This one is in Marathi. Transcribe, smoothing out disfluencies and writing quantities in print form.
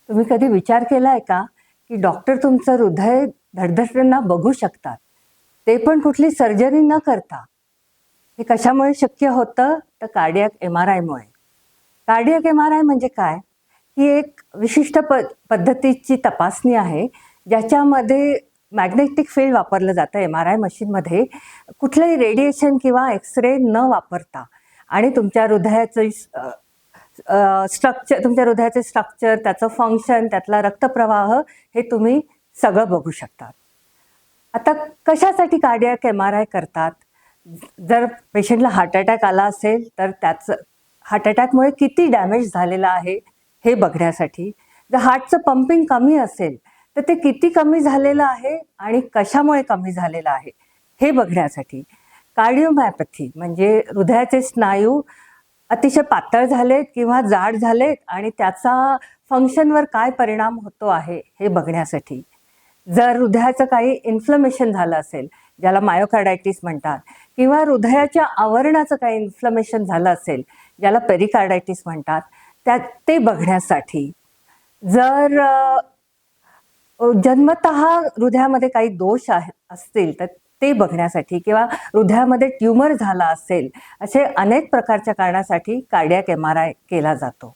तुम्ही कधी विचार केलाय का की डॉक्टर तुमचं हृदय धडधडताना बघू शकतात, ते पण कुठली सर्जरी न करता? हे कशामुळे शक्य होतं? तर कार्डियक MRI मुळे. कार्डियक MRI म्हणजे काय? ही एक विशिष्ट पद्धतीची तपासणी आहे, ज्याच्यामध्ये मॅग्नेटिक फील्ड वापरलं जातं MRI मशीनमध्ये, कुठलंही रेडिएशन किंवा एक्स-रे न वापरता. आणि तुमच्या हृदयाचं स्ट्रक्चर, तुमच्या हृदयाचे स्ट्रक्चर, त्याचं फंक्शन, त्यातला रक्तप्रवाह हे तुम्ही सगळं बघू शकता. आता कशासाठी कार्डियक MRI करतात? जर पेशंटला हार्ट अटॅक आला असेल तर त्याचं हार्ट अटॅकमुळे किती डॅमेज झालेला आहे हे बघण्यासाठी. जर हार्टचं पंपिंग कमी असेल तर ते किती कमी झालेलं आहे आणि कशामुळे कमी झालेलं आहे हे बघण्यासाठी. कार्डिओमायोपॅथी म्हणजे हृदयाचे स्नायू अतिशय पातळ झालेत किंवा जाड झालेत आणि त्याचा फंक्शनवर काय परिणाम होतो आहे हे बघण्यासाठी. जर हृदयाचं काही इन्फ्लमेशन झालं असेल, ज्याला मायोकार्डायटिस म्हणतात, किंवा हृदयाच्या आवरणाचं काही इन्फ्लमेशन झालं असेल, ज्याला पेरिकार्डायटिस म्हणतात, ते बघण्यासाठी. जर जन्मतः हृदयामध्ये काही दोष असतील तर ते बघण्यासाठी, किंवा हृदयामध्ये ट्यूमर झाला असेल, असे अनेक प्रकारच्या कारणासाठी कार्डियक MRI केला जातो.